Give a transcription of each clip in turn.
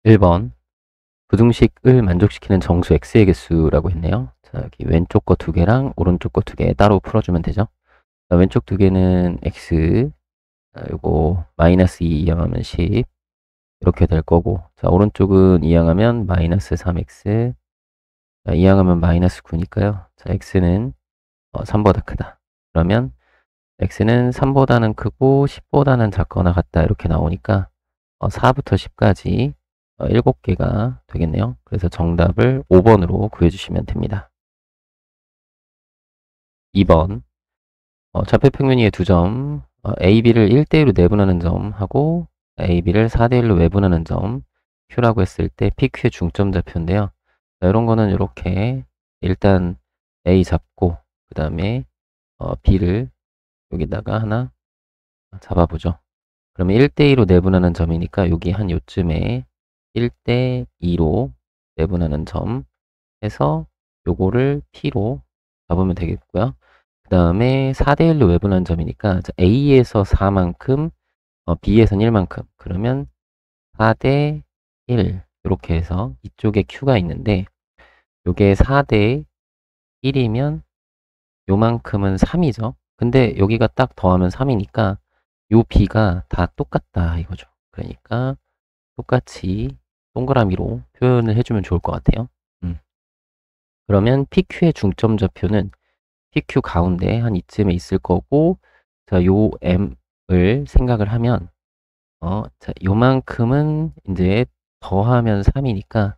1번 부등식을 만족시키는 정수 x의 개수라고 했네요. 자, 여기 왼쪽 거 2개랑 오른쪽 거 2개 따로 풀어주면 되죠. 자, 왼쪽 2개는 x, 자, 요거 마이너스 2 이항하면 10 이렇게 될 거고, 자, 오른쪽은 이항하면 마이너스 3x, 자, 이항하면 마이너스 9니까요. 자, x는 3보다 크다. 그러면 x는 3보다는 크고 10보다는 작거나 같다 이렇게 나오니까 4부터 10까지 7개가 되겠네요. 그래서 정답을 5번으로 구해주시면 됩니다. 2번 좌표 평면 위에 2점, A, B를 1대1로 내분하는 점 하고 A, B를 4대1로 외분하는 점 Q라고 했을 때 PQ의 중점 좌표인데요. 자, 이런 거는 이렇게 일단 A 잡고 그 다음에 B를 여기다가 하나 잡아보죠. 그러면 1대2로 내분하는 점이니까 여기 한 요쯤에 1대2로 내분하는 점 해서 요거를 P로 잡으면 되겠고요. 그 다음에 4대1로 외분하는 점이니까 A에서 4만큼 B에서는 1만큼 그러면 4대 1 이렇게 해서 이쪽에 Q가 있는데 요게 4대 1이면 요만큼은 3이죠. 근데 여기가 딱 더하면 3이니까 요 B가 다 똑같다 이거죠. 그러니까 똑같이 동그라미로 표현을 해주면 좋을 것 같아요. 그러면 PQ의 중점 좌표는 PQ 가운데 한 이쯤에 있을 거고, 자, 요 M을 생각을 하면, 자, 요만큼은 이제 더하면 3이니까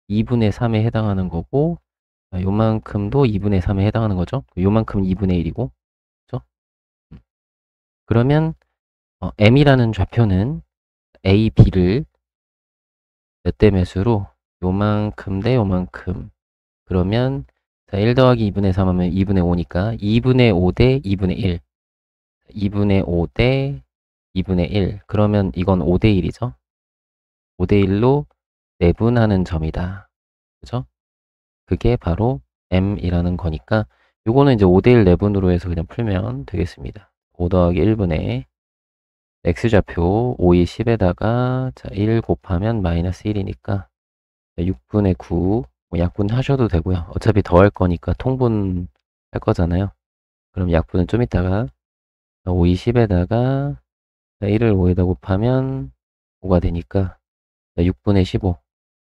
2분의 3에 해당하는 거고, 자, 요만큼도 2분의 3에 해당하는 거죠. 요만큼 2분의 1이고, 그죠? 그러면 M이라는 좌표는 A, B를 몇 대 몇으로 요만큼 대 요만큼 그러면 자, 1 더하기 2분의 3 하면 2분의 5니까 2분의 5 대 2분의 1 2분의 5 대 2분의 1 그러면 이건 5 대 1이죠. 5 대 1로 내분하는 점이다. 그죠? 그게 바로 M이라는 거니까 요거는 이제 5 대 1 내분으로 해서 그냥 풀면 되겠습니다. 5 더하기 1분의 X좌표 5이 10에다가 자, 1 곱하면 마이너스 1이니까 6분의 9 뭐 약분 하셔도 되고요. 어차피 더할 거니까 통분 할 거잖아요. 그럼 약분은 좀 이따가 5이 10에다가 1을 5에다 곱하면 5가 되니까 6분의 15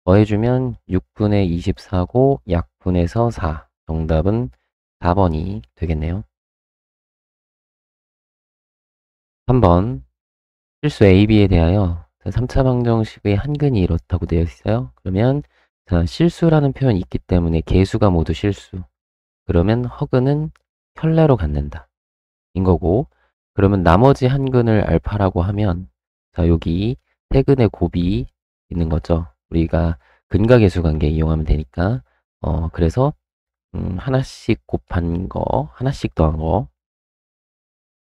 더해주면 6분의 24고 약분해서 4 정답은 4번이 되겠네요. 3번 실수 AB에 대하여 3차 방정식의 한근이 이렇다고 되어 있어요. 그러면 자, 실수라는 표현이 있기 때문에 개수가 모두 실수. 그러면 허근은 현례로 갖는다. 인 거고 그러면 나머지 한근을 알파라고 하면 자, 여기 세근의 곱이 있는 거죠. 우리가 근각계수 관계 이용하면 되니까 그래서 하나씩 곱한 거, 하나씩 더한 거,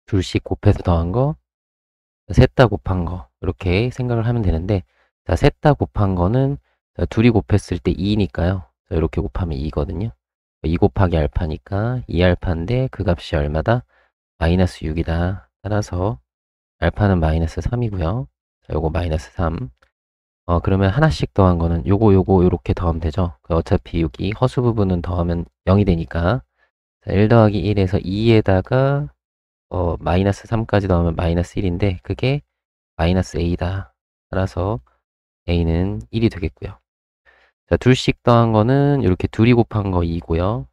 둘씩 곱해서 더한 거, 셋 다 곱한 거 이렇게 생각을 하면 되는데 자, 셋 다 곱한 거는 자, 둘이 곱했을 때 2니까요. 자, 이렇게 곱하면 2거든요. 2 곱하기 알파니까 2알파인데 그 값이 얼마다? 마이너스 6이다. 따라서 알파는 마이너스 3이고요. 자, 요거 마이너스 3. 그러면 하나씩 더한 거는 요거 요렇게 더하면 되죠. 어차피 여기 허수 부분은 더하면 0이 되니까 자, 1 더하기 1에서 2에다가 마이너스 3까지 더하면 마이너스 1인데 그게 마이너스 a다. 따라서 a는 1이 되겠고요. 자, 둘씩 더한 거는 이렇게 둘이 곱한 거 2고요.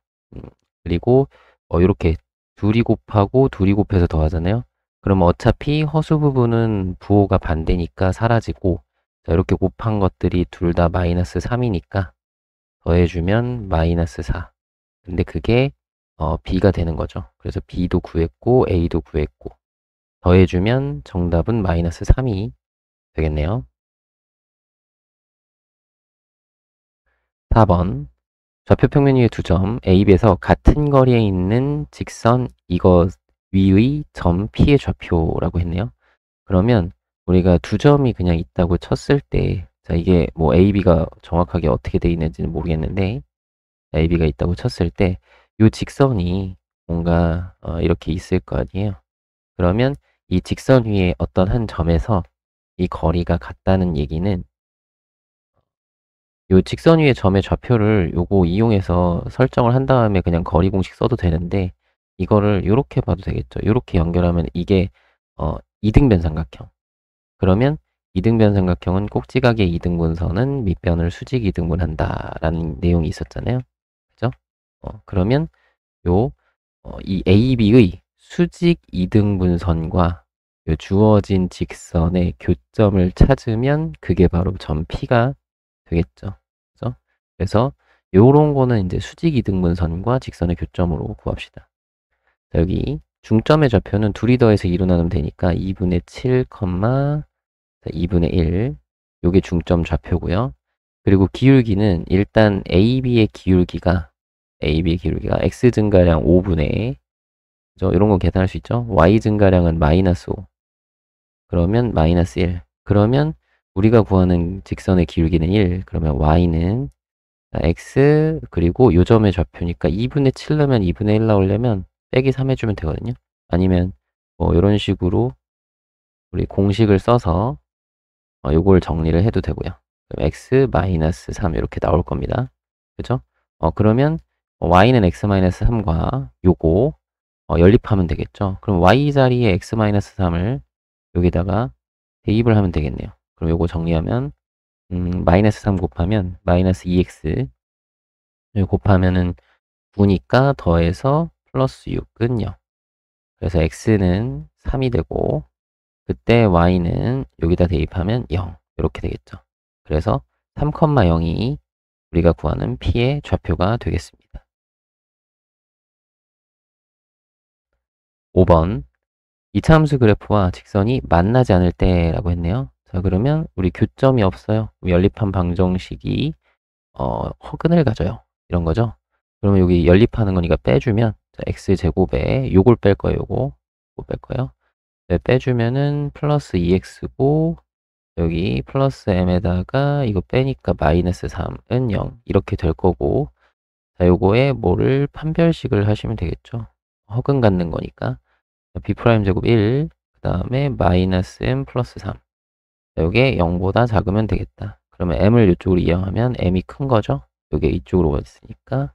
그리고 이렇게 둘이 곱하고 둘이 곱해서 더하잖아요. 그러면 어차피 허수 부분은 부호가 반대니까 사라지고 자, 이렇게 곱한 것들이 둘 다 마이너스 3이니까 더해주면 마이너스 4. 근데 그게 B가 되는 거죠. 그래서 B도 구했고 A도 구했고 더해주면 정답은 마이너스 3이 되겠네요. 4번 좌표 평면 위에 2점 A, B에서 같은 거리에 있는 직선 이것 위의 점 P의 좌표라고 했네요. 그러면 우리가 2점이 그냥 있다고 쳤을 때 자, 이게 뭐 A, B가 정확하게 어떻게 되어 있는지는 모르겠는데 A, B가 있다고 쳤을 때 이 직선이 뭔가 이렇게 있을 거 아니에요. 그러면 이 직선 위에 어떤 한 점에서 이 거리가 같다는 얘기는 요 직선 위의 점의 좌표를 요거 이용해서 설정을 한 다음에 그냥 거리 공식 써도 되는데 이거를 요렇게 봐도 되겠죠. 요렇게 연결하면 이게 이등변 삼각형. 그러면 이등변 삼각형은 꼭지각의 이등분선은 밑변을 수직 이등분한다라는 내용이 있었잖아요. 그죠? 그러면 이 AB의 수직 이등분선과 요 주어진 직선의 교점을 찾으면 그게 바로 점 P가 되겠죠. 그죠? 그래서 요런 거는 이제 수직 이등분선과 직선의 교점으로 구합시다. 자, 여기 중점의 좌표는 둘이 더해서 2로 나누면 되니까 2분의 7, 2분의 1 요게 중점 좌표고요. 그리고 기울기는 일단 AB의 기울기가 X 증가량 5분의 그죠? 이런 건 계산할 수 있죠. Y 증가량은 마이너스 5 그러면 마이너스 1 그러면 우리가 구하는 직선의 기울기는 1 그러면 Y는 X 그리고 요점의 좌표니까 2분의 7 넣으면 2분의 1 나오려면 빼기 3 해주면 되거든요. 아니면 뭐 이런 식으로 우리 공식을 써서 요걸 정리를 해도 되고요. X 마이너스 3 이렇게 나올 겁니다. 그죠? 그러면 Y는 X 마이너스 3과 요거 연립하면 되겠죠. 그럼 Y 자리에 X 마이너스 3을 여기다가 대입을 하면 되겠네요. 그럼 요거 정리하면 마이너스 3 곱하면 마이너스 2x 곱하면은 9니까 더해서 플러스 6은 0. 그래서 x는 3이 되고 그때 y는 여기다 대입하면 0 이렇게 되겠죠. 그래서 3,0이 우리가 구하는 p의 좌표가 되겠습니다. 5번 2차 함수 그래프와 직선이 만나지 않을 때라고 했네요. 자, 그러면 우리 교점이 없어요. 연립한 방정식이 허근을 가져요. 이런 거죠. 그러면 여기 연립하는 거니까 빼주면 자, x제곱에 요걸 뺄 거예요. 요거 뺄 거예요. 네, 빼주면은 플러스 2x고 여기 플러스 m에다가 이거 빼니까 마이너스 3은 0 이렇게 될 거고 자, 요거에 뭐를 판별식을 하시면 되겠죠. 허근 갖는 거니까 b' 제곱 1 그 다음에 마이너스 m 플러스 3 요게 0보다 작으면 되겠다. 그러면 m을 이쪽으로 이용하면 m이 큰 거죠. 요게 이쪽으로 있으니까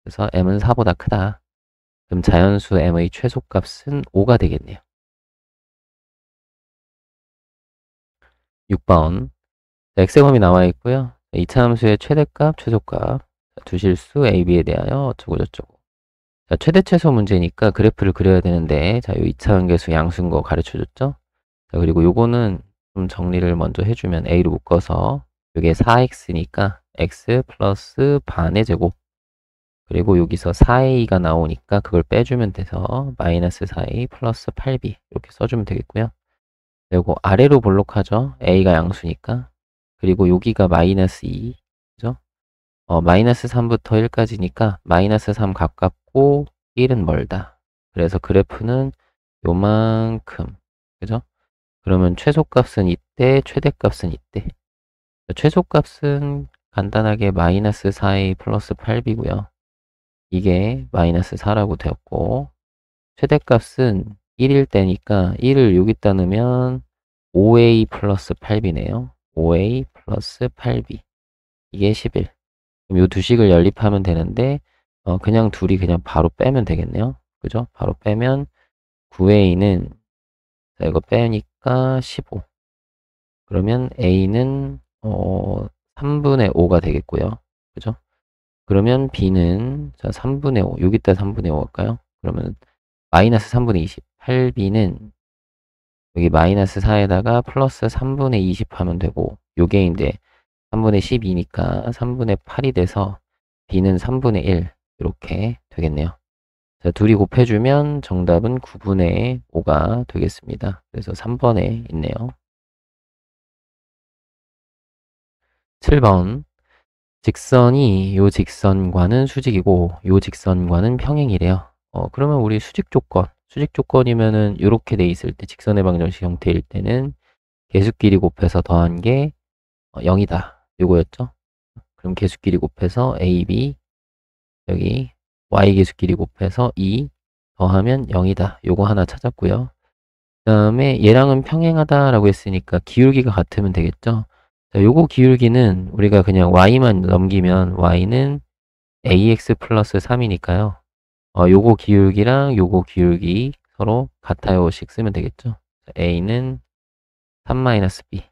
그래서 m은 4보다 크다. 그럼 자연수 m의 최소값은 5가 되겠네요. 6번 x제곱이 나와 있고요. 2차 함수의 최대값, 최소값 두 실수 a, b에 대하여 어쩌고 저쩌고 자, 최대 최소 문제니까 그래프를 그려야 되는데 자, 요 2차 관계수 양수인 거 가르쳐 줬죠. 자, 그리고 요거는 좀 정리를 먼저 해주면 a로 묶어서 요게 4x니까 x 플러스 반의 제곱 그리고 여기서 4a가 나오니까 그걸 빼주면 돼서 마이너스 4a 플러스 8b 이렇게 써주면 되겠고요. 그리고 아래로 볼록하죠. a가 양수니까. 그리고 여기가 마이너스 2, 그죠? 마이너스 3부터 1까지니까 마이너스 3 가깝고 1은 멀다. 그래서 그래프는 요만큼, 그죠? 그러면 최소값은 이때, 최대값은 이때. 최소값은 간단하게 마이너스 4a 플러스 8b고요. 이게 마이너스 4라고 되었고 최대값은 1일 때니까 1을 여기다 넣으면 5a 플러스 8b네요. 5a 플러스 8b 이게 11. 그럼 이 두 식을 연립하면 되는데 그냥 둘이 그냥 바로 빼면 되겠네요. 그죠? 바로 빼면 9a는 자, 이거 빼니까 15. 그러면 a는 3분의 5가 되겠고요. 그죠? 그러면 b는 자 3분의 5 여기다 3분의 5 할까요? 그러면 마이너스 3분의 20 8b는 여기 마이너스 4에다가 플러스 3분의 20 하면 되고 요게 이제 3분의 12니까 3분의 8이 돼서 b는 3분의 1 이렇게 되겠네요. 자, 둘이 곱해주면 정답은 9분의 5가 되겠습니다. 그래서 3번에 있네요. 7번 직선이 요 직선과는 수직이고 요 직선과는 평행이래요. 그러면 우리 수직 조건이면은 이렇게 돼 있을 때 직선의 방정식 형태일 때는 계수끼리 곱해서 더한 게 0이다. 요거였죠. 그럼 계수끼리 곱해서 a, b 여기 y 계수끼리 곱해서 2 더하면 0이다. 요거 하나 찾았고요. 그 다음에 얘랑은 평행하다라고 했으니까 기울기가 같으면 되겠죠. 자, 요거 기울기는 우리가 그냥 y만 넘기면 y는 ax 플러스 3이니까요. 요거 기울기랑 요거 기울기 서로 같아요씩 쓰면 되겠죠. 자, a는 3-b.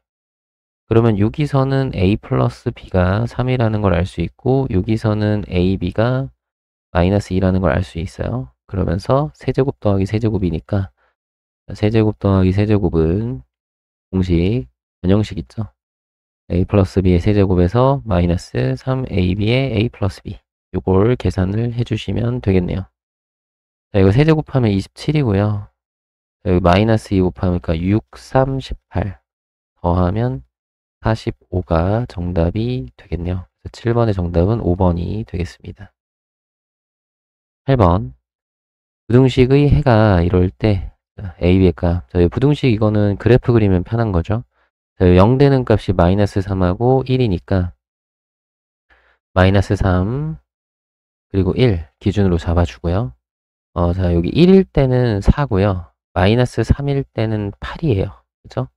그러면 여기서는 a 플러스 b가 3이라는 걸 알 수 있고 여기서는 ab가 마이너스 2라는 걸 알 수 있어요. 그러면서 세제곱 더하기 세제곱이니까 세제곱 더하기 세제곱은 공식 변형식 있죠. a 플러스 b의 세제곱에서 마이너스 3ab의 a 플러스 b 요걸 계산을 해주시면 되겠네요. 자, 이거 세제곱하면 27이고요. 여기 마이너스 2 곱하니까 6, 3, 18 더하면 45가 정답이 되겠네요. 7번의 정답은 5번이 되겠습니다. 8번 부등식의 해가 이럴 때 AB의 값. 자, 부등식 이거는 그래프 그리면 편한 거죠. 자, 0 되는 값이 마이너스 3하고 1이니까 마이너스 3 그리고 1 기준으로 잡아주고요. 자, 여기 1일 때는 4고요. 마이너스 3일 때는 8이에요. 그죠?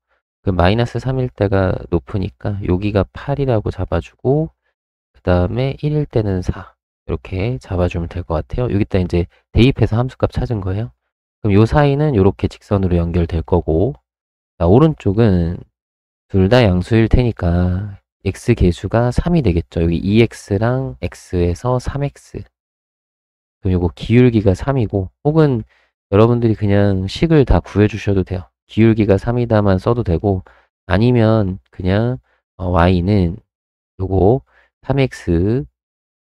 그 마이너스 3일 때가 높으니까 여기가 8이라고 잡아주고 그 다음에 1일 때는 4 이렇게 잡아주면 될 것 같아요. 여기다 이제 대입해서 함수값 찾은 거예요. 그럼 요 사이는 이렇게 직선으로 연결될 거고 자, 오른쪽은 둘 다 양수일 테니까 x 계수가 3이 되겠죠. 여기 2x랑 x에서 3x 그럼 요거 기울기가 3이고 혹은 여러분들이 그냥 식을 다 구해주셔도 돼요. 기울기가 3이다만 써도 되고 아니면 그냥 y는 요거 3x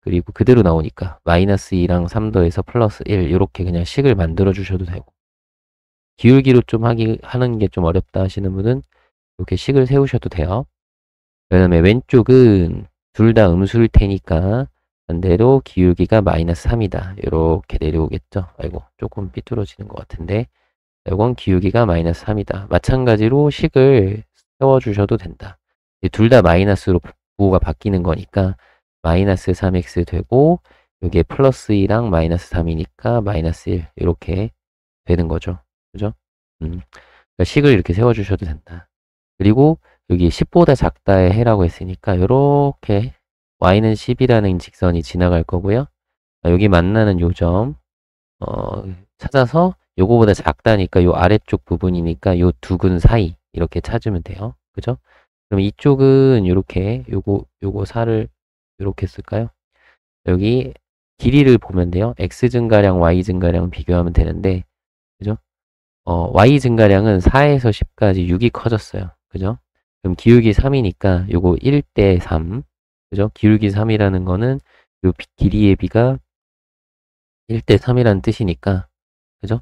그리고 그대로 나오니까 마이너스 2랑 3 더해서 플러스 1 이렇게 그냥 식을 만들어 주셔도 되고 기울기로 좀 하는 게 좀 어렵다 하시는 분은 이렇게 식을 세우셔도 돼요. 그 다음에 왼쪽은 둘 다 음수일 테니까 반대로 기울기가 마이너스 3이다. 이렇게 내려오겠죠. 아이고 조금 삐뚤어지는 것 같은데 이건 기울기가 마이너스 3이다. 마찬가지로 식을 세워주셔도 된다. 둘 다 마이너스로 부호가 바뀌는 거니까 마이너스 3x 되고 여기에 플러스 2랑 마이너스 3이니까 마이너스 1 이렇게 되는 거죠. 그죠? 그러니까 식을 이렇게 세워주셔도 된다. 그리고 여기 10보다 작다의 해라고 했으니까 이렇게 y는 10이라는 직선이 지나갈 거고요. 여기 만나는 요점 찾아서 요거보다 작다니까 요 아래쪽 부분이니까 요 두 근 사이 이렇게 찾으면 돼요. 그죠? 그럼 이쪽은 이렇게 요거 살을 이렇게 쓸까요? 여기 길이를 보면 돼요. x 증가량, y 증가량 비교하면 되는데 그죠? y 증가량은 4에서 10까지 6이 커졌어요. 그죠? 그럼 기울기 3이니까 요거 1대 3 그죠? 기울기 3이라는 거는 요 길이의 비가 1대 3이라는 뜻이니까 그죠?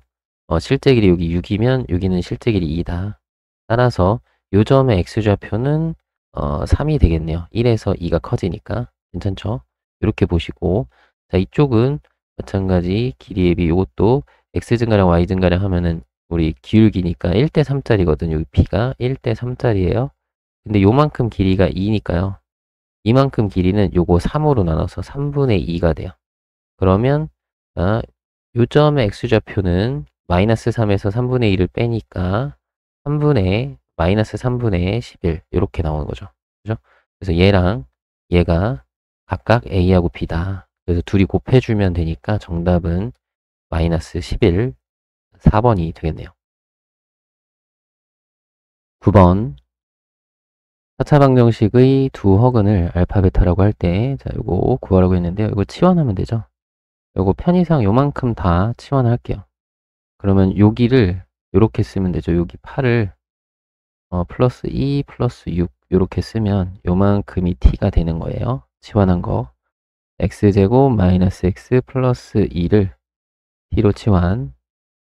실제 길이 여기 6이면 여기는 실제 길이 2다. 따라서 요 점의 x좌표는 3이 되겠네요. 1에서 2가 커지니까 괜찮죠? 이렇게 보시고 자 이쪽은 마찬가지 길이의 비 요것도 x 증가량 y 증가량 하면은 우리 기울기니까 1대 3짜리거든. 여기 b가 1대 3짜리예요. 근데 요만큼 길이가 2니까요. 이만큼 길이는 요거 3으로 나눠서 3분의 2가 돼요. 그러면 요 점의 x좌표는 마이너스 3에서 3분의 2를 빼니까 3분의 마이너스 3분의 11 이렇게 나오는 거죠. 그죠? 그래서 얘랑 얘가 각각 a하고 b다. 그래서 둘이 곱해주면 되니까 정답은 마이너스 11 4번이 되겠네요. 9번 4차 방정식의 두 허근을 알파 베타라고 할 때 자 요거 구하라고 했는데요. 이거 치환하면 되죠. 요거 편의상 요만큼 다 치환할게요. 그러면 여기를 이렇게 쓰면 되죠. 여기 8을 플러스 2 플러스 6 이렇게 쓰면 요만큼이 t가 되는 거예요. 치환한 거. x제곱 마이너스 x 플러스 2를 t로 치환.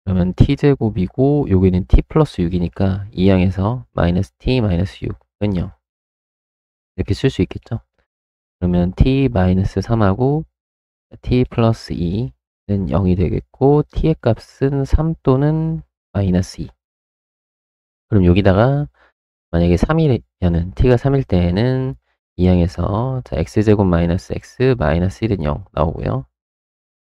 그러면 t제곱이고 여기는 t 플러스 6이니까 이 양에서 마이너스 t 마이너스 6은 0. 이렇게 쓸 수 있겠죠. 그러면 t 마이너스 3하고 t 플러스 2는 0이 되겠고 t의 값은 3 또는 마이너스 2. 그럼 여기다가 만약에 3이면은 t가 3일 때에는 이항에서 자 x제곱 마이너스 x 마이너스 1은 0 나오고요.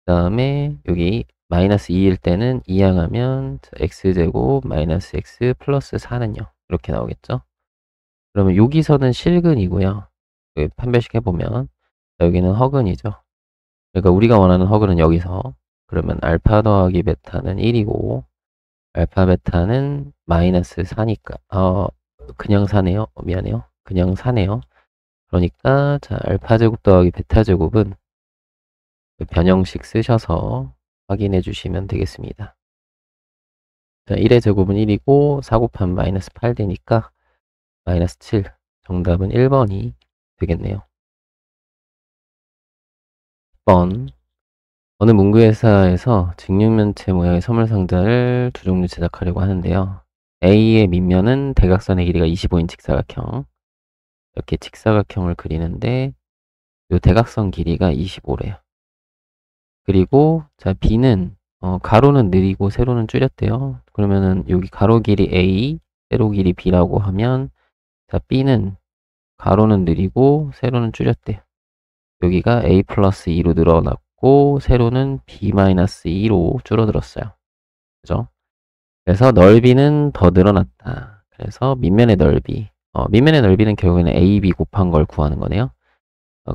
그 다음에 여기 마이너스 2일 때는 이항하면 x제곱 마이너스 x 플러스 4는 0 이렇게 나오겠죠. 그러면 여기서는 실근이고요. 판별식 해보면 여기는 허근이죠. 그러니까 우리가 원하는 허근은 여기서, 그러면 알파 더하기 베타는 1이고 알파 베타는 마이너스 4니까 그냥 4네요. 미안해요. 그냥 4네요. 그러니까 자, 알파 제곱 더하기 베타 제곱은 변형식 쓰셔서 확인해 주시면 되겠습니다. 자, 1의 제곱은 1이고 4 곱하면 마이너스 8 되니까 마이너스 7. 정답은 1번이 되겠네요. 10번. 어느 문구회사에서 직육면체 모양의 선물 상자를 두 종류 제작하려고 하는데요. A의 밑면은 대각선의 길이가 25인 직사각형. 이렇게 직사각형을 그리는데 이 대각선 길이가 25래요. 그리고 자, B는 가로는 느리고 세로는 줄였대요. 그러면은 여기 가로 길이 A, 세로 길이 B라고 하면 자, B는 가로는 느리고 세로는 줄였대요. 여기가 A 플러스 2로 늘어났고 세로는 B 마이너스 2로 줄어들었어요. 그죠? 그래서 넓이는 더 늘어났다. 그래서 밑면의 넓이. 밑면의 넓이는 결국에는 AB 곱한 걸 구하는 거네요.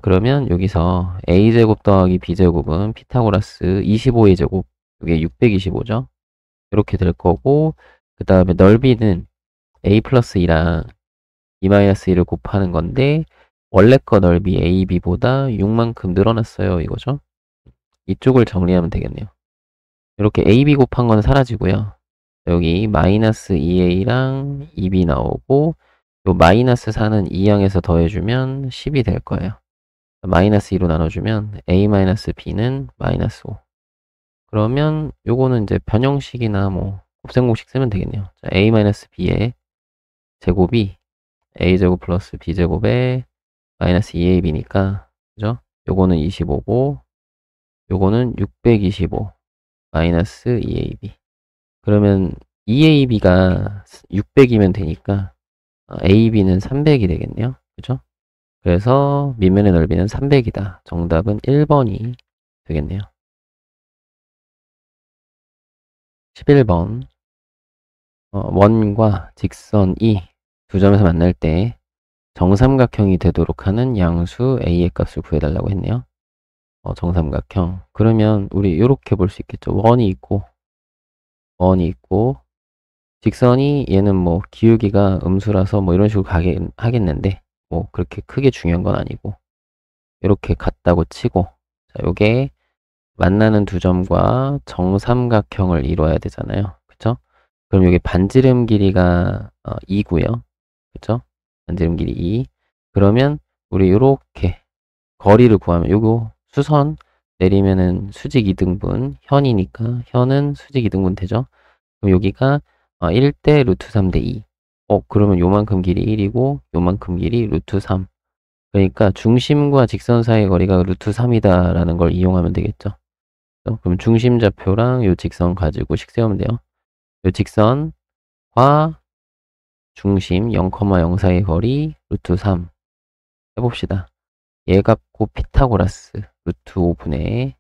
그러면 여기서 A제곱 더하기 B제곱은 피타고라스 25의 제곱, 이게 625죠. 이렇게 될 거고, 그 다음에 넓이는 A 플러스 2랑 B 마이너스 2를 곱하는 건데, 원래 거 넓이 AB보다 6만큼 늘어났어요. 이거죠. 이쪽을 정리하면 되겠네요. 이렇게 AB 곱한 건 사라지고요. 여기 마이너스 2A랑 2B 나오고, 요 마이너스 4는 2항에서 더해주면 10이 될 거예요. 마이너스 2로 나눠주면 A-B는 마이너스 5. 그러면 요거는 이제 변형식이나 뭐 곱셈공식 쓰면 되겠네요. 자, A-B의 제곱이 A제곱 플러스 B제곱에 마이너스 2AB니까, 그죠? 요거는 25고, 요거는 625 마이너스 2AB. 그러면 2AB가 600이면 되니까 AB는 300이 되겠네요. 그죠? 그래서 밑면의 넓이는 300이다. 정답은 1번이 되겠네요. 11번. 원과 직선이 두 점에서 만날 때 정삼각형이 되도록 하는 양수 A의 값을 구해달라고 했네요. 정삼각형. 그러면 우리 이렇게 볼 수 있겠죠. 원이 있고, 직선이 얘는 뭐 기울기가 음수라서 뭐 이런 식으로 하겠는데, 뭐 그렇게 크게 중요한 건 아니고, 이렇게 같다고 치고, 자, 요게 만나는 두 점과 정삼각형을 이루어야 되잖아요. 그쵸? 그럼 여기 반지름 길이가 2고요. 그쵸? 반지름 길이 2. 그러면 우리 요렇게 거리를 구하면 요거 수선 내리면은 수직 이등분, 현이니까 현은 수직 이등분 되죠? 그럼 여기가 1대 루트 3대 2. 그러면 요만큼 길이 1이고 요만큼 길이 루트 3. 그러니까 중심과 직선 사이의 거리가 루트 3이다 라는 걸 이용하면 되겠죠. 그럼 중심좌표랑 요 직선 가지고 식 세우면 돼요. 요 직선과 중심 0,0 사이의 거리 루트 3 해봅시다. 얘 갖고 피타고라스 루트 5분의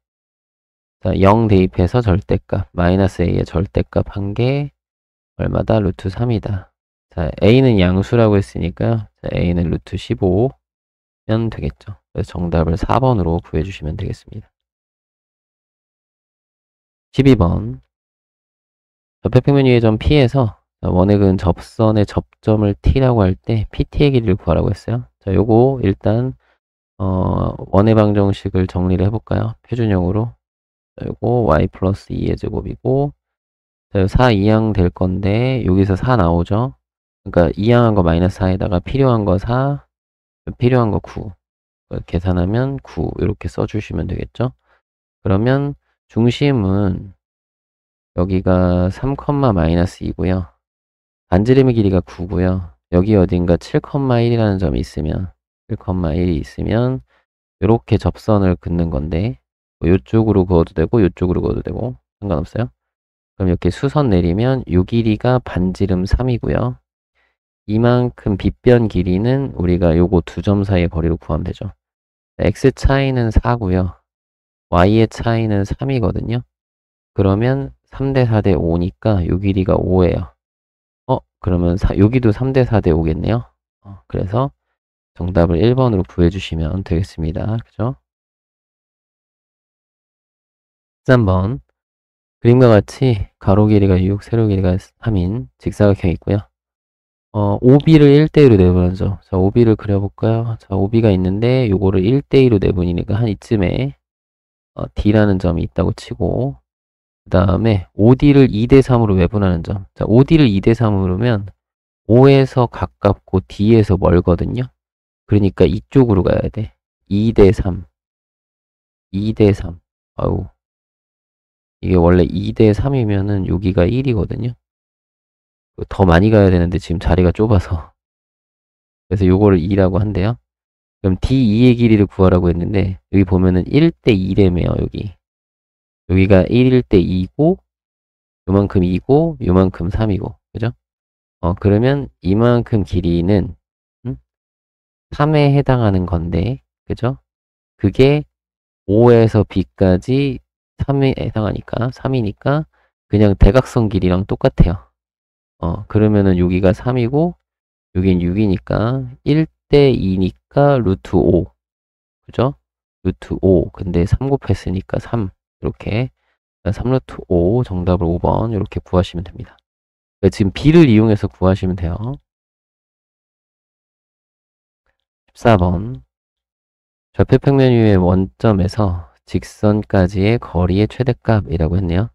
0 대입해서 절대값 마이너스 a의 절대값 한 게 얼마다? 루트 3이다. 자, a는 양수라고 했으니까 a는 루트 15면 되겠죠. 그래서 정답을 4번으로 구해주시면 되겠습니다. 12번. 접해평면 위의 점 P에서 원액은 접선의 접점을 T라고 할 때 PT의 길이를 구하라고 했어요. 자, 요거 일단 원의 방정식을 정리를 해볼까요? 표준형으로. 자, 요거 y 플러스 2의 제곱이고, 자, 4 2항 될 건데 여기서 4 나오죠? 그러니까 2항한 거 마이너스 4에다가 필요한 거 4, 필요한 거 9. 계산하면 9 이렇게 써주시면 되겠죠? 그러면 중심은 여기가 3, 마이너스 2고요. 반지름의 길이가 9고요. 여기 어딘가 7,1이라는 점이 있으면 7,1이 있으면 이렇게 접선을 긋는 건데 이쪽으로 그어도 되고 이쪽으로 그어도 되고 상관없어요. 그럼 이렇게 수선 내리면 이 길이가 반지름 3이고요. 이만큼 빗변 길이는 우리가 요거 두 점 사이의 거리로 구하면 되죠. x 차이는 4고요. y의 차이는 3이거든요. 그러면 3대 4대 5니까 요 길이가 5예요. 그러면 여기도 3대 4대 5겠네요. 그래서 정답을 1번으로 구해주시면 되겠습니다. 그죠? 13번. 그림과 같이 가로 길이가 6, 세로 길이가 3인 직사각형이 있고요. OB를 1대1로 내보내죠. 자, OB를 그려볼까요? 자, OB가 있는데 요거를 1대2로 내보니까 한 이쯤에 D라는 점이 있다고 치고, 그 다음에 OD를 2대3으로 외분하는 점. 자, OD를 2대3으로 면 O에서 가깝고 D에서 멀거든요. 그러니까 이쪽으로 가야 돼. 2대3. 2대3. 아우. 이게 원래 2대3이면은 여기가 1이거든요. 더 많이 가야 되는데 지금 자리가 좁아서. 그래서 요거를 2라고 한대요. 그럼 D2의 길이를 구하라고 했는데, 여기 보면은 1대2래매요, 여기. 여기가 1일 때 2고, 요만큼 2고, 요만큼 3이고. 그죠? 그러면 이만큼 길이는 3에 해당하는 건데, 그죠? 그게 5에서 B까지 3에 해당하니까, 3이니까 그냥 대각선 길이랑 똑같아요. 그러면은 여기가 3이고, 여긴 6이니까 1대 2니까 루트 5. 그죠? 루트 5. 근데 3 곱했으니까 3. 이렇게 3루트 5 정답을 5번 이렇게 구하시면 됩니다. 지금 B를 이용해서 구하시면 돼요. 14번. 좌표평면 위의 원점에서 직선까지의 거리의 최대값이라고 했네요.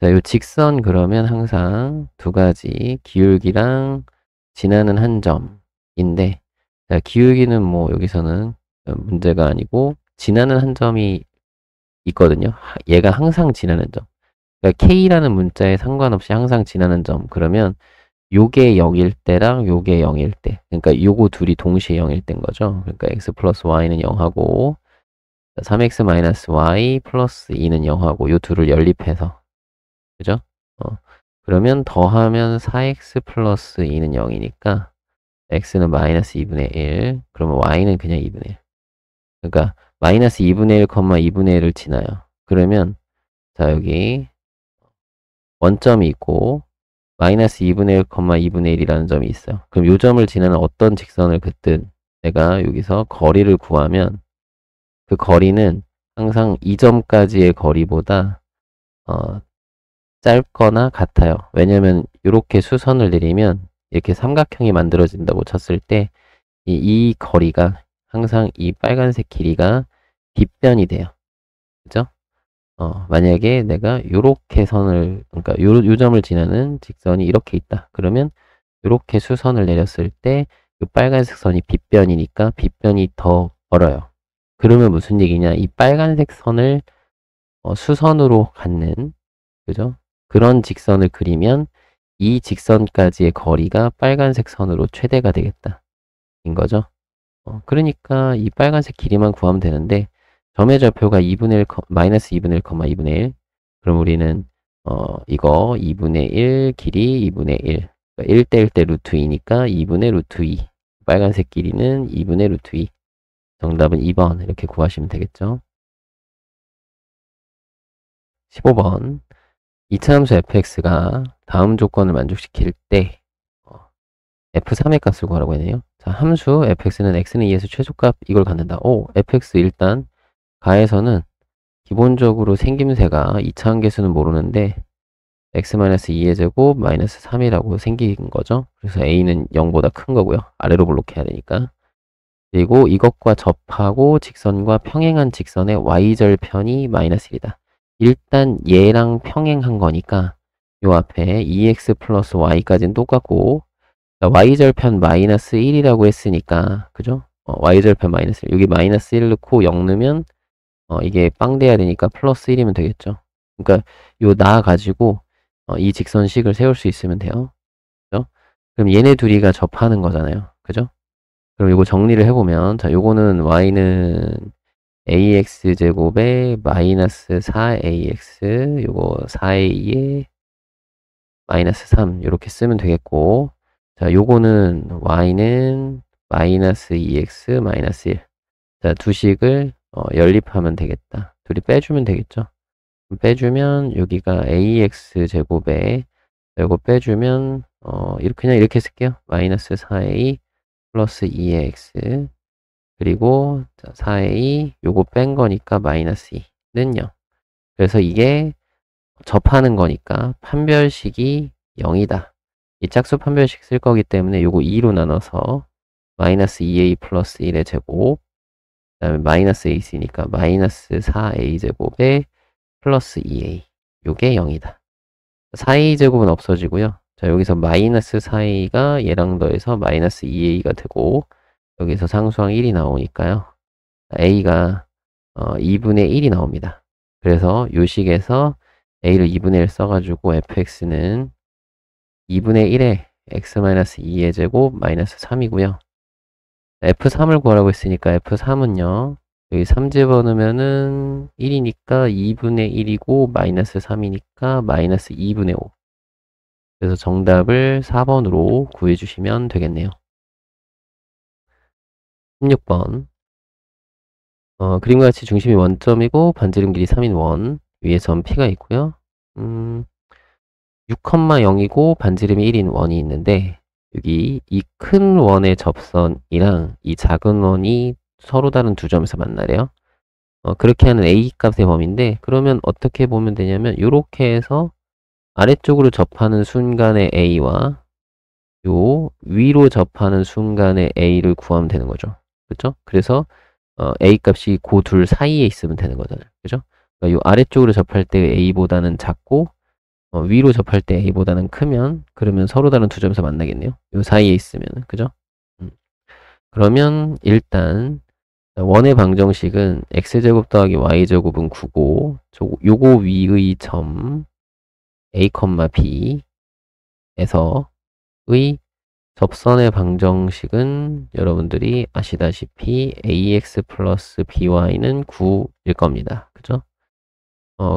자, 이 직선 그러면 항상 두 가지 기울기랑 지나는 한 점인데, 자, 기울기는 뭐 여기서는 문제가 아니고 지나는 한 점이 있거든요. 얘가 항상 지나는 점. 그러니까 K라는 문자에 상관없이 항상 지나는 점. 그러면 요게 0일 때랑 요게 0일 때. 그러니까 요거 둘이 동시에 0일 때인 거죠. 그러니까 x 플러스 y는 0하고 3x 마이너스 y 플러스 2는 0하고 요 둘을 연립해서. 그죠? 그러면 더하면 4x 플러스 2는 0이니까 x는 마이너스 2분의 1. 그러면 y는 그냥 2분의 1. 그러니까 마이너스 2분의 1, 2분의 1을 지나요. 그러면 자, 여기 원점이 있고 마이너스 2분의 1, 2분의 1이라는 점이 있어요. 그럼 이 점을 지나는 어떤 직선을 긋든 내가 여기서 거리를 구하면 그 거리는 항상 이 점까지의 거리보다 짧거나 같아요. 왜냐면 이렇게 수선을 내리면 이렇게 삼각형이 만들어진다고 쳤을 때 이 거리가 항상 이 빨간색 길이가 빗변이 돼요. 그죠? 만약에 내가 요렇게 선을, 그러니까 요 점을 지나는 직선이 이렇게 있다. 그러면 요렇게 수선을 내렸을 때 이 빨간색 선이 빗변이니까 빗변이 더 멀어요. 그러면 무슨 얘기냐? 이 빨간색 선을 수선으로 갖는, 그죠? 그런 직선을 그리면 이 직선까지의 거리가 빨간색 선으로 최대가 되겠다. 인 거죠. 그러니까 이 빨간색 길이만 구하면 되는데 점의 좌표가 2분의 1, 마이너스 2분의 1, 2분의 1. 그럼 우리는 이거 2분의 1 길이 2분의 1. 1대 1대 루트 2니까 2분의 루트 2. 빨간색 길이는 2분의 루트 2. 정답은 2번 이렇게 구하시면 되겠죠. 15번. 이차함수 fx가 다음 조건을 만족시킬 때 f3의 값을 구하라고 했네요. 자, 함수 fx는 x는 2에서 최소값 이걸 갖는다. fx 일단 가에서는 기본적으로 생김새가 2차 함계수는 모르는데 x-2의 제곱 마이너스 3이라고 생긴 거죠. 그래서 a는 0보다 큰 거고요. 아래로 블록해야 되니까. 그리고 이것과 접하고 직선과 평행한 직선의 y절편이 마이너스 1이다. 일단 얘랑 평행한 거니까 요 앞에 2x 플러스 y까지는 똑같고 y절편 마이너스 1이라고 했으니까 그죠? y절편 마이너스 1. 여기 마이너스 1 넣고 0 넣으면 이게 빵 돼야 되니까 플러스 1이면 되겠죠. 그러니까 요 나 가지고 이 직선식을 세울 수 있으면 돼요. 그죠? 그럼 얘네 둘이가 접하는 거잖아요. 그죠? 그럼 이거 정리를 해보면 자 요거는 y는 ax 제곱에 마이너스 4ax 요거 4a에 마이너스 3 이렇게 쓰면 되겠고 자 요거는 y는 마이너스 2x 마이너스 1. 자 두 식을 연립하면 되겠다. 둘이 빼주면 되겠죠. 빼주면 여기가 ax 제곱에 이거 빼주면 그냥 이렇게 쓸게요. 마이너스 4a 플러스 2의 x 그리고 4a 요거 뺀 거니까 마이너스 2는 0. 그래서 이게 접하는 거니까 판별식이 0이다. 이 짝수 판별식 쓸 거기 때문에 요거 2로 나눠서 마이너스 2a 플러스 1의 제곱 그 다음에 마이너스 a 있으니까 마이너스 4a 제곱에 플러스 2a 요게 0이다. 4a 제곱은 없어지고요. 자, 여기서 마이너스 4a가 얘랑 더해서 마이너스 2a가 되고 여기서 상수항 1이 나오니까요. a가 2분의 1이 나옵니다. 그래서 요 식에서 a를 2분의 1 써가지고 fx는 2분의 1에 x-2의 제곱 마이너스 3이고요. f3을 구하라고 했으니까 f3은요. 여기 3 집어넣으면은 1이니까 2분의 1이고 마이너스 3이니까 마이너스 2분의 5. 그래서 정답을 4번으로 구해주시면 되겠네요. 16번. 그림과 같이 중심이 원점이고 반지름 길이 3인 원 위에 점 P가 있고요. 6,0이고 반지름이 1인 원이 있는데 여기 이 큰 원의 접선이랑 이 작은 원이 서로 다른 두 점에서 만나래요. 그렇게 하는 A 값의 범위인데 그러면 어떻게 보면 되냐면 이렇게 해서 아래쪽으로 접하는 순간의 A와 요 위로 접하는 순간의 A를 구하면 되는 거죠. 그렇죠? 그래서 A 값이 그 둘 사이에 있으면 되는 거잖아요. 그죠? 그러니까 요 아래쪽으로 접할 때 A보다는 작고 위로 접할 때 A보다는 크면 그러면 서로 다른 두 점에서 만나겠네요. 요 사이에 있으면 그죠? 그러면 일단 원의 방정식은 x제곱 더하기 y제곱은 9고 요거 위의 점 a, b에서 의 접선의 방정식은 여러분들이 아시다시피 ax 플러스 by는 9일 겁니다. 그죠?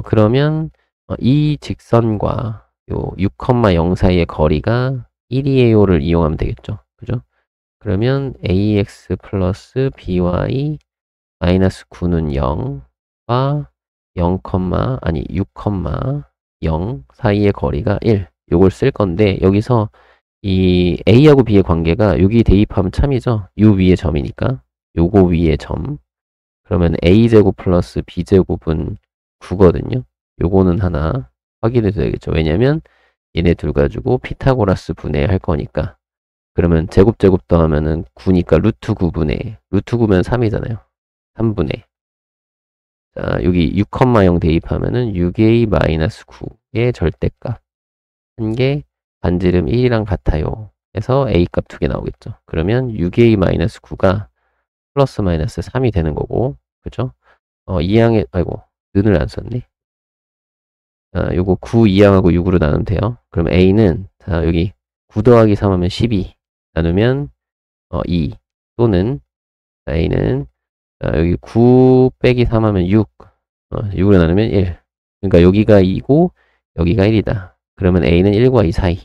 그러면 이 직선과 요 6,0 사이의 거리가 1이에요를 이용하면 되겠죠. 그죠? 그러면 ax 플러스 by 마이너스 9는 0과 0, 아니 6,0 사이의 거리가 1. 요걸 쓸 건데 여기서 이 a하고 b의 관계가 여기 대입하면 참이죠. 요 위에 점이니까 요거 위에 점. 그러면 a제곱 플러스 b제곱은 9거든요. 요거는 하나 확인해도 되겠죠. 왜냐면 얘네 둘 가지고 피타고라스 분해할 거니까. 그러면 제곱 더하면은 9니까 루트 9분의 루트 9면 3이잖아요. 3분의 자, 여기 6,0 대입하면은 6a-9의 절대값 한 개 반지름 1이랑 같아요. 해서 a 값 2개 나오겠죠. 그러면 6a-9가 플러스 마이너스 3이 되는 거고 그죠? 이항에 아이고 는을 안 썼네. 요거 9 이항하고 6으로 나누면 돼요. 그럼 a는 자, 여기 9 더하기 3 하면 12 나누면 2 또는 a는 여기 9 빼기 3 하면 6 6으로 나누면 1 그러니까 여기가 2고 여기가 1이다. 그러면 a는 1과 2 사이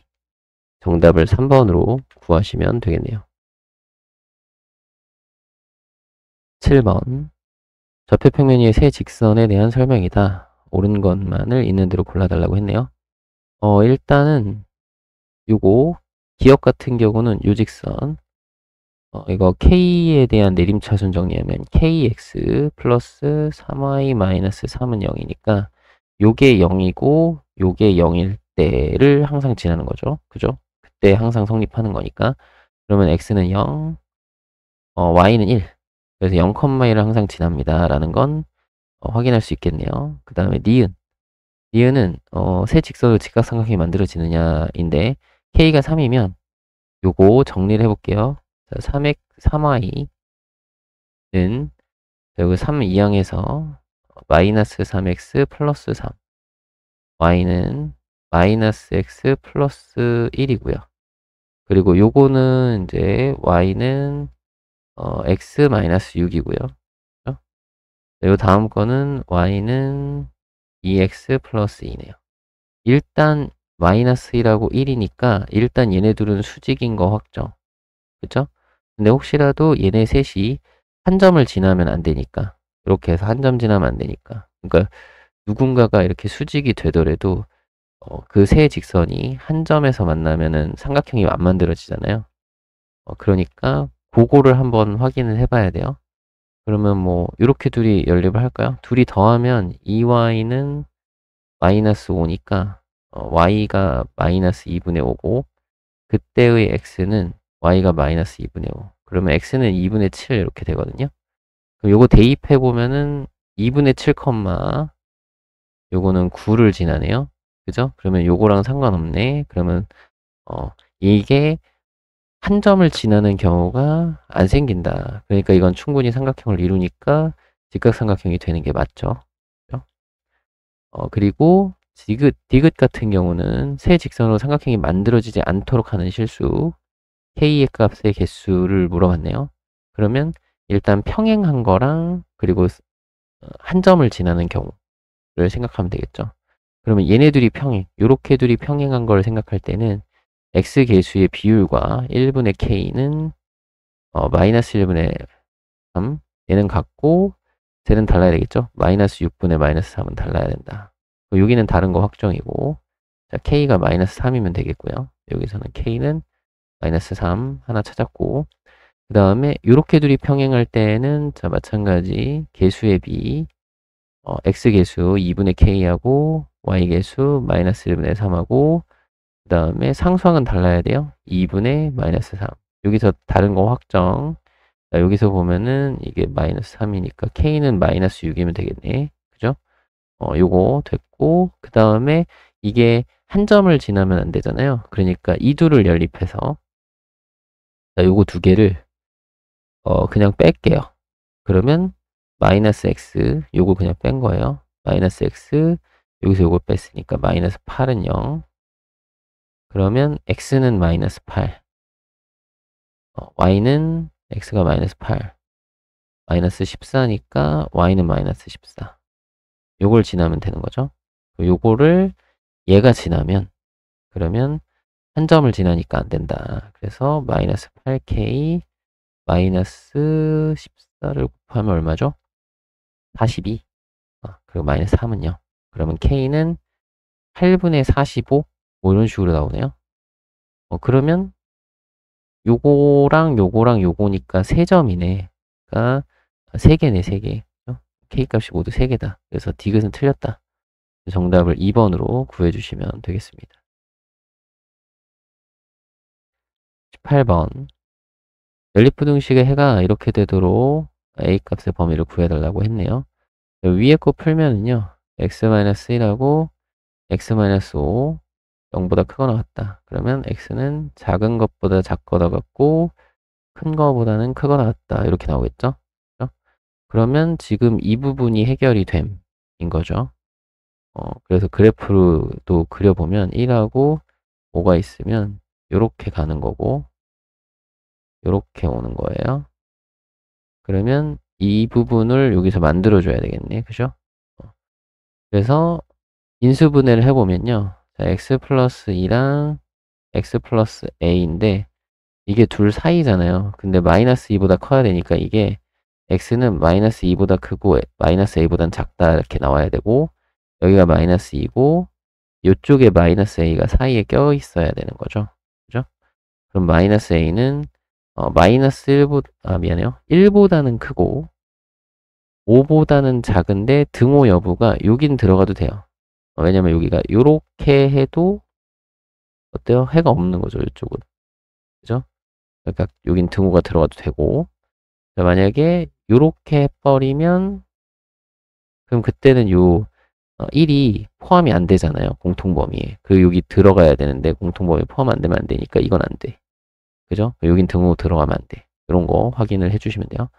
정답을 3번으로 구하시면 되겠네요. 7번 좌표평면 위의 세 직선에 대한 설명이다. 옳은 것만을 있는 대로 골라달라고 했네요. 일단은 요거 기억 같은 경우는 요 직선 이거 k에 대한 내림차순 정리하면 kx 플러스 3y 마이너스 3은 0이니까 요게 0이고 요게 0일 때를 항상 지나는 거죠. 그죠? 그때 항상 성립하는 거니까 그러면 x는 0, y는 1 그래서 0,1을 항상 지납니다 라는 건 확인할 수 있겠네요. 그 다음에 니은은 세 직선으로 직각삼각형이 만들어지느냐인데 k가 3이면 요거 정리를 해볼게요. 3y는 여기 3 이항에서 마이너스 3x 플러스 3 y는 마이너스 x 플러스 1이고요. 그리고 요거는 이제 y는 x 마이너스 6이고요. 요 다음 거는 y는 2x 플러스 2네요. 일단 마이너스 1하고 1이니까 일단 얘네 둘은 수직인 거 확정. 그쵸? 근데 혹시라도 얘네 셋이 한 점을 지나면 안 되니까 이렇게 해서 한 점 지나면 안 되니까 그러니까 누군가가 이렇게 수직이 되더라도 그 세 직선이 한 점에서 만나면은 삼각형이 안 만들어지잖아요. 그러니까 그거를 한번 확인을 해봐야 돼요. 그러면 뭐 이렇게 둘이 연립을 할까요? 둘이 더하면 2y는 마이너스 5니까 y가 마이너스 2분의 5고 그때의 x는 y가 마이너스 2분의 5. 그러면 x는 2분의 7 이렇게 되거든요. 그럼 요거 대입해 보면은 2분의 7, 요거는 9를 지나네요. 그죠? 그러면 요거랑 상관없네. 그러면 이게 한 점을 지나는 경우가 안 생긴다. 그러니까 이건 충분히 삼각형을 이루니까 직각삼각형이 되는 게 맞죠. 그죠? 그리고 디귿 같은 경우는 세 직선으로 삼각형이 만들어지지 않도록 하는 실수 k의 값의 개수를 물어봤네요. 그러면 일단 평행한 거랑 그리고 한 점을 지나는 경우를 생각하면 되겠죠. 그러면 얘네 둘이 평행, 요렇게 둘이 평행한 걸 생각할 때는 x 계수의 비율과 1분의 k는 마이너스 1분의 3 얘는 같고 쟤는 달라야 되겠죠. 마이너스 6분의 마이너스 3은 달라야 된다. 여기는 다른 거 확정이고 자 k가 마이너스 3이면 되겠고요. 여기서는 k는 마이너스 3 하나 찾았고 그 다음에 이렇게 둘이 평행할 때는 자 마찬가지 개수의 비 x 계수 2분의 k하고 y 계수 마이너스 1분의 3하고 그 다음에 상수항은 달라야 돼요. 2분의 마이너스 3 여기서 다른 거 확정 자, 여기서 보면은 이게 마이너스 3이니까 k는 마이너스 6이면 되겠네. 그죠? 요거 됐고 그 다음에 이게 한 점을 지나면 안 되잖아요. 그러니까 이 둘을 연립해서 자, 요거 두 개를 그냥 뺄게요. 그러면 마이너스 x 요거 그냥 뺀 거예요. 마이너스 x 여기서 요걸 뺐으니까 마이너스 8은 0. 그러면 x는 마이너스 8 y는 x가 마이너스 8 마이너스 14니까 y는 마이너스 14 요걸 지나면 되는 거죠. 요거를 얘가 지나면 그러면 한 점을 지나니까 안 된다. 그래서 마이너스 8k 마이너스 14를 곱하면 얼마죠? 42 그리고 마이너스 3은요. 그러면 k는 8분의 45 뭐 이런 식으로 나오네요. 그러면 요거랑 요거랑 요거니까 3점이네. 그러니까 3개네 3개. k 값이 모두 3개다. 그래서 디귿은 틀렸다. 정답을 2번으로 구해주시면 되겠습니다. 18번 연립부등식의 해가 이렇게 되도록 a 값의 범위를 구해달라고 했네요. 위에 거 풀면은요. x-1하고 x-5 0보다 크거나 같다. 그러면 x는 작은 것보다 작거나 같고 큰 거보다는 크거나 같다. 이렇게 나오겠죠? 그러면 지금 이 부분이 해결이 됨인 거죠. 그래서 그래프도 그려보면 1하고 5가 있으면 이렇게 가는 거고 이렇게 오는 거예요. 그러면 이 부분을 여기서 만들어줘야 되겠네. 그죠? 그래서 인수분해를 해보면요. 자, x 플러스 2랑 x 플러스 a인데 이게 둘 사이잖아요. 근데 마이너스 2보다 커야 되니까 이게 x는 마이너스 2보다 크고 마이너스 a보다는 작다 이렇게 나와야 되고 여기가 마이너스 2고 이쪽에 마이너스 a가 사이에 껴 있어야 되는 거죠. 그죠? 그럼 마이너스 a는 마이너스 1보다는 크고 5보다는 작은데 등호 여부가 여긴 들어가도 돼요. 왜냐면 여기가 요렇게 해도 어때요? 해가 없는 거죠. 이쪽은. 그죠? 그러니까 여긴 등호가 들어가도 되고 만약에 요렇게 해버리면 그럼 그때는 요 1이 포함이 안 되잖아요. 공통범위에. 그리고 여기 들어가야 되는데 공통범위 포함 안 되면 안 되니까 이건 안 돼. 그죠? 여긴 등호 들어가면 안 돼. 이런 거 확인을 해주시면 돼요.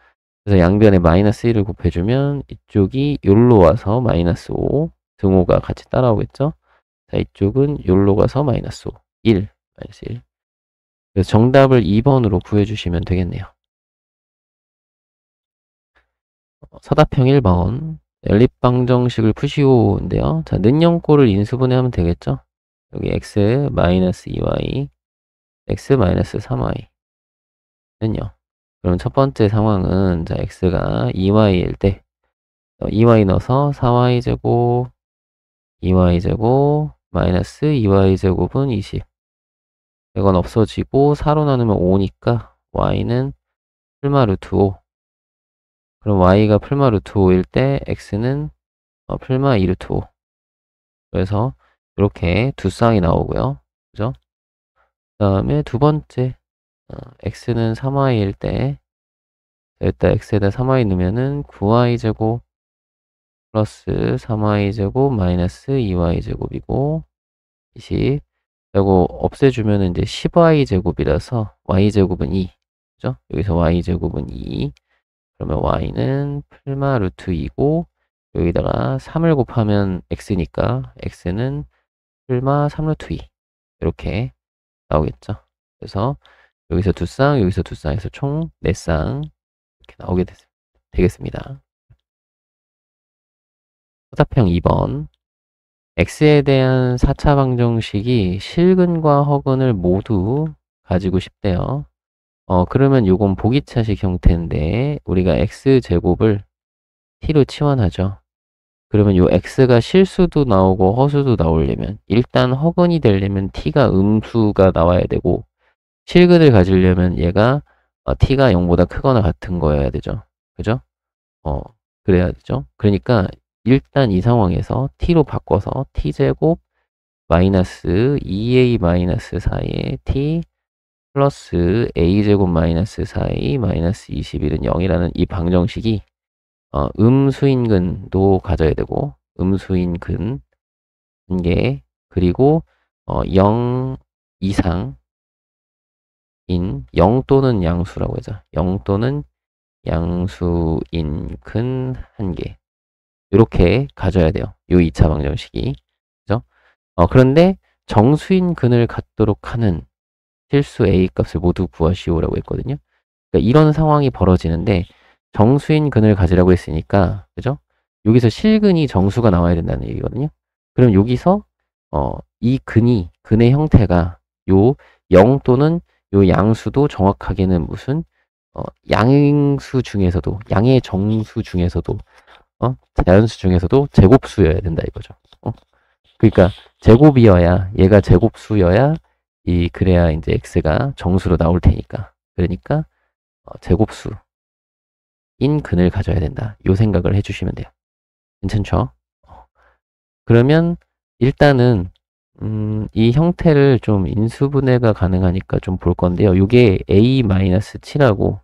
그래서 양변에 마이너스 1을 곱해주면 이쪽이 요로 와서 마이너스 5 등호가 같이 따라오겠죠? 자, 이쪽은 요로 가서 마이너스 5 1 마이너스 1 그래서 정답을 2번으로 구해주시면 되겠네요. 서답형 1번 연립방정식을 푸시오인데요. 자, 는영꼴을 인수분해하면 되겠죠? 여기 x 마이너스 2y x 마이너스 3y 는요. 그럼 첫 번째 상황은 자 x가 2y일 때 2y 넣어서 4y제곱 2y제곱 마이너스 2y제곱은 20 이건 없어지고 4로 나누면 5니까 y는 풀마 루트 5. 그럼 y가 풀마 루트 5일 때 x는 풀마 2 루트 5. 그래서 이렇게 두 쌍이 나오고요. 그죠? 그 다음에 두 번째, x는 3y일 때, 일단 x에다 3y 넣으면은 9y제곱 플러스 3y제곱 마이너스 2y제곱이고, 20. 이거 없애주면은 이제 10y제곱이라서 y제곱은 2. 그죠? 여기서 y제곱은 2. 그러면 y는 풀마 루트 2고, 여기다가 3을 곱하면 x니까 x는 풀마 3 루트 2. 이렇게 나오겠죠. 그래서 여기서 두 쌍, 여기서 두 쌍에서 총 4쌍 이렇게 나오게 되겠습니다. 서사평 2번. x에 대한 4차 방정식이 실근과 허근을 모두 가지고 싶대요. 그러면 요건 보기차식 형태인데 우리가 x제곱을 t로 치환하죠. 그러면 요 x가 실수도 나오고 허수도 나오려면 일단 허근이 되려면 t가 음수가 나와야 되고 실근을 가지려면 얘가 t가 0보다 크거나 같은 거여야 되죠. 그죠? 그래야 되죠. 그러니까 일단 이 상황에서 t로 바꿔서 t제곱 마이너스 2a 마이너스 4의 t 플러스 a제곱 마이너스 4a 마이너스 21은 0이라는 이 방정식이 음수인 근도 가져야 되고 음수인 근 게 그리고 0 이상 0 또는 양수라고 하죠. 0 또는 양수인 근 1개. 이렇게 가져야 돼요. 요 2차 방정식이. 그죠? 그런데 정수인 근을 갖도록 하는 실수 A 값을 모두 구하시오라고 했거든요. 그러니까 이런 상황이 벌어지는데 정수인 근을 가지라고 했으니까, 그죠? 여기서 실근이 정수가 나와야 된다는 얘기거든요. 그럼 여기서 이 근의 형태가 요 0 또는 요 양수도 정확하게는 무슨 양수 중에서도 양의 정수 중에서도 자연수 중에서도 제곱수여야 된다 이거죠. 그러니까 제곱이어야 얘가 제곱수여야 그래야 이제 x가 정수로 나올 테니까. 그러니까 제곱수인 근을 가져야 된다. 요 생각을 해주시면 돼요. 괜찮죠? 그러면 일단은 이 형태를 좀 인수분해가 가능하니까 좀 볼 건데요. 요게 a-7하고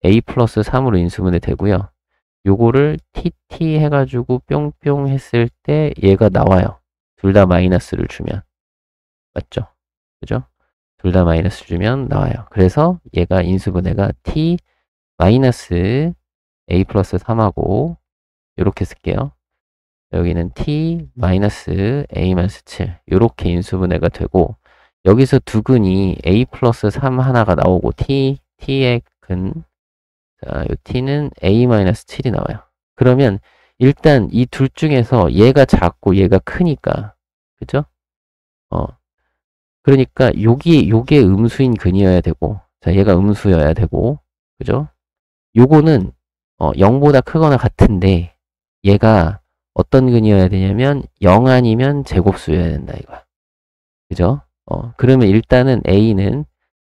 a 플러스 3으로 인수분해 되고요. 요거를 tt 해가지고 뿅뿅 했을 때 얘가 나와요. 둘 다 마이너스를 주면. 맞죠? 그죠? 둘 다 마이너스 주면 나와요. 그래서 얘가 인수분해가 t 마이너스 a 플러스 3하고 이렇게 쓸게요. 여기는 t 마이너스 a 마이너스 7 이렇게 인수분해가 되고 여기서 두 근이 a 플러스 3 하나가 나오고 t의 근 자, 요 t는 a 마이너스 7이 나와요. 그러면 일단 이 둘 중에서 얘가 작고 얘가 크니까 그죠? 그러니까 요게 음수인 근이어야 되고 자 얘가 음수여야 되고 그죠? 요거는 0보다 크거나 같은데 얘가 어떤 근이어야 되냐면 0 아니면 제곱수여야 된다 이거야. 그죠? 그러면 일단은 a는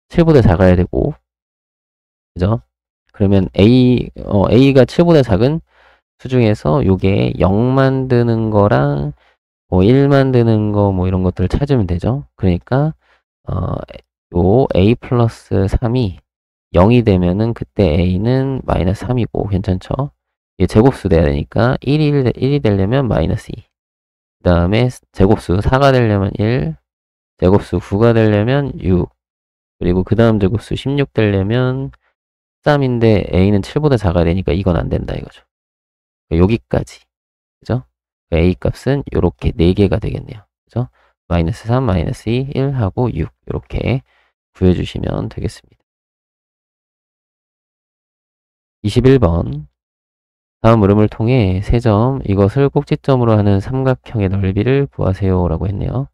7보다 작아야 되고 그죠? 그러면 a가 7보다 작은 수 중에서 요게 0 만드는 거랑 뭐 1 만드는 거 뭐 이런 것들을 찾으면 되죠. 그러니까 요 a 플러스 3이 0이 되면은 그때 a는 마이너스 3이고 괜찮죠? 이게 제곱수 돼야 되니까 1이 되려면 마이너스 2. 그 다음에 제곱수 4가 되려면 1, 제곱수 9가 되려면 6, 그리고 그 다음 제곱수 16 되려면 13인데 a는 7보다 작아야 되니까 이건 안 된다 이거죠. 여기까지. 그죠? a 값은 이렇게 4개가 되겠네요. 그죠? 마이너스 3, 마이너스 2, 1 하고 6 이렇게 구해주시면 되겠습니다. 21번 다음 물음을 통해 세 점 이것을 꼭지점으로 하는 삼각형의 넓이를 구하세요 라고 했네요.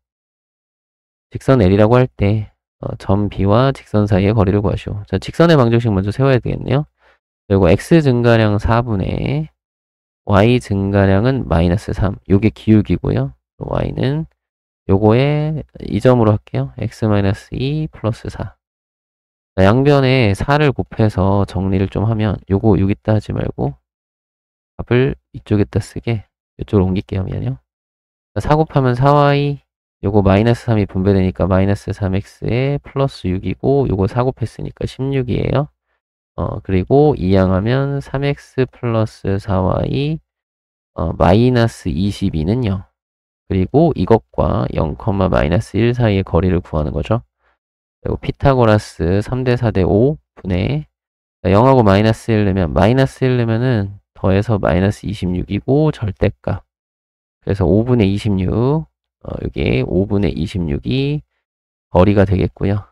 직선 L이라고 할 때 점 B와 직선 사이의 거리를 구하시오. 자, 직선의 방정식 먼저 세워야 되겠네요. 그리고 x 증가량 4분의 y 증가량은 마이너스 3. 요게 기울기고요. y는 요거에 이 점으로 할게요. x 마이너스 2 플러스 4. 양변에 4를 곱해서 정리를 좀 하면 요거 여기다 하지 말고 값을 이쪽에다 쓰게 이쪽으로 옮길게요. 미안해요. 4 곱하면 4y 요거 마이너스 3이 분배되니까 마이너스 3x에 플러스 6이고 요거 4 곱했으니까 16이에요. 그리고 이항하면 3x 플러스 4y 마이너스 22는 0. 그리고 이것과 0, 마이너스 1 사이의 거리를 구하는 거죠. 그리고 피타고라스 3대 4대 5 분의 0하고 마이너스 1 넣으면 마이너스 1 넣으면은 더해서 마이너스 26이고 절대값. 그래서 5분의 26 여기 5분의 26이 거리가 되겠고요.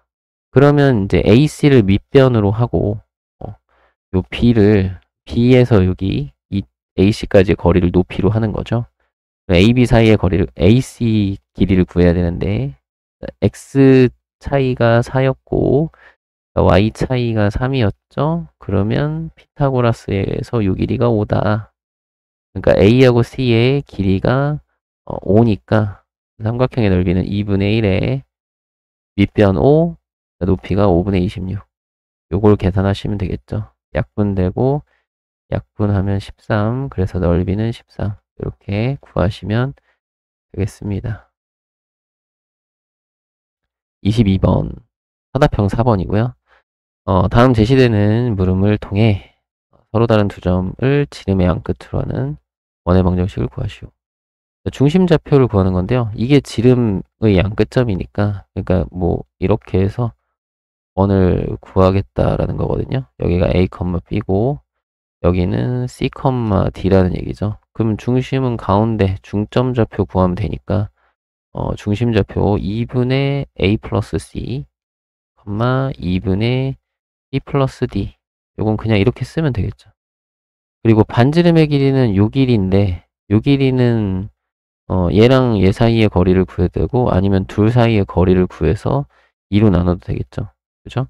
그러면 이제 AC를 밑변으로 하고 요 B를 B에서 여기 이 AC까지의 거리를 높이로 하는 거죠. AB 사이의 거리를 AC 길이를 구해야 되는데 X 차이가 4였고 Y 차이가 3이었죠. 그러면 피타고라스에서 요 길이가 5다. 그러니까 A하고 C의 길이가 5니까 삼각형의 넓이는 2분의 1에 밑변 5, 높이가 5분의 26. 요걸 계산하시면 되겠죠. 약분되고 약분하면 13, 그래서 넓이는 13. 이렇게 구하시면 되겠습니다. 22번 사다평 4번이고요. 다음 제시되는 물음을 통해 서로 다른 두 점을 지름의 양 끝으로 하는 원의 방정식을 구하시오. 중심좌표를 구하는 건데요. 이게 지름의 양 끝점이니까 그러니까 뭐 이렇게 해서 원을 구하겠다라는 거거든요. 여기가 A, B고 여기는 C, D라는 얘기죠. 그럼 중심은 가운데 중점좌표 구하면 되니까 중심좌표 2분의 A 플러스 C, 2분의 C 플러스 D. 요건 그냥 이렇게 쓰면 되겠죠. 그리고 반지름의 길이는 요 길이인데 요 길이는 얘랑 얘 사이의 거리를 구해야 되고 아니면 둘 사이의 거리를 구해서 2로 나눠도 되겠죠. 그죠?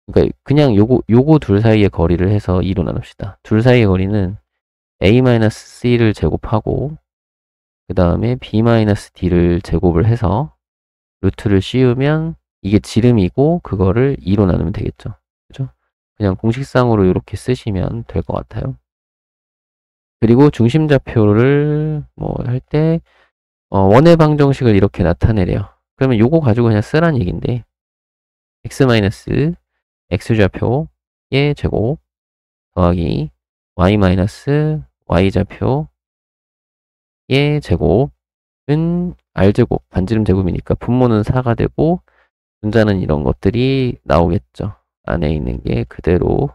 그러니까 그냥 요거 둘 사이의 거리를 해서 2로 나눕시다. 둘 사이의 거리는 A-C를 제곱하고 그 다음에 B-D를 제곱을 해서 루트를 씌우면 이게 지름이고 그거를 2로 나누면 되겠죠. 그죠? 그냥 공식상으로 이렇게 쓰시면 될 것 같아요. 그리고 중심좌표를 뭐 할 때 원의 방정식을 이렇게 나타내래요. 그러면 요거 가지고 그냥 쓰란 얘기인데 x좌표의 제곱 더하기 y좌표의 제곱은 r제곱, 반지름 제곱이니까 분모는 4가 되고 분자는 이런 것들이 나오겠죠. 안에 있는 게 그대로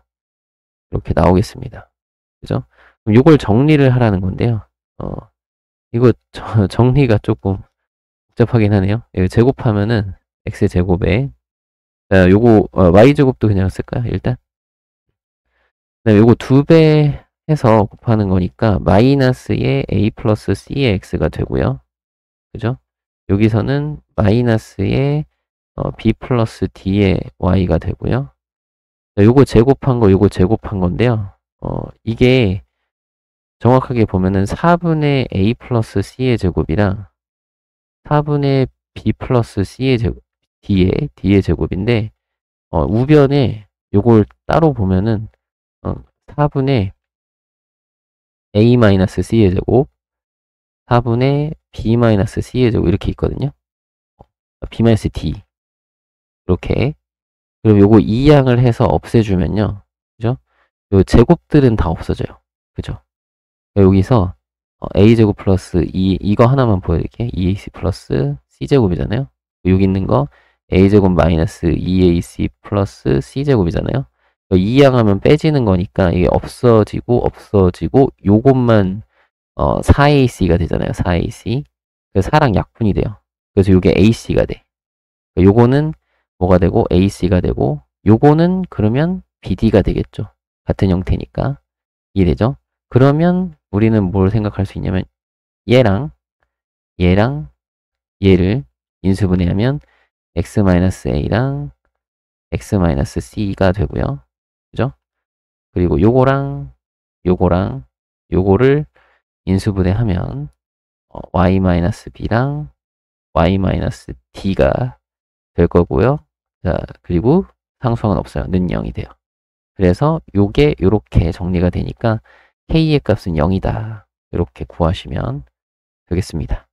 이렇게 나오겠습니다. 그죠? 그럼 이걸 정리를 하라는 건데요. 이거 정리가 조금 복잡하긴 하네요. 제곱하면은 x제곱에 요거 y제곱도 그냥 쓸까요? 일단 요거 2배 해서 곱하는 거니까 마이너스의 a 플러스 c의 x가 되고요. 그죠? 여기서는 마이너스의 b 플러스 d의 y가 되고요. 요거 제곱한 거 요거 제곱한 건데요. 이게 정확하게 보면은 4분의 a 플러스 c의 제곱이랑 4분의 b 플러스 c의 제곱 d의 제곱인데 우변에 요걸 따로 보면은 4분의 a-c의 제곱 4분의 b-c의 제곱 이렇게 있거든요. b-d 이렇게. 그럼 요거 2양을 해서 없애주면요. 그죠? 요 제곱들은 다 없어져요. 그죠? 여기서 a제곱 플러스 이거 하나만 보여드릴게요. 2ac 플러스 c제곱이잖아요. 여기 있는 거 a제곱 마이너스 2ac 플러스 c제곱이잖아요. 2양하면 빼지는 거니까 이게 없어지고 요것만 4ac가 되잖아요. 4ac. 그래서 4랑 약분이 돼요. 그래서 요게 ac가 돼. 요거는 뭐가 되고 ac가 되고 요거는 그러면 bd가 되겠죠. 같은 형태니까. 이해되죠? 그러면 우리는 뭘 생각할 수 있냐면 얘랑 얘를 인수분해하면 x-a랑 x-c가 되고요. 그죠? 그리고 요거랑 요거를 인수분해하면 y-b랑 y-d가 될 거고요. 자, 그리고 상수항은 없어요. 는 0이 돼요. 그래서 요게 요렇게 정리가 되니까 K의 값은 0이다. 이렇게 구하시면 되겠습니다.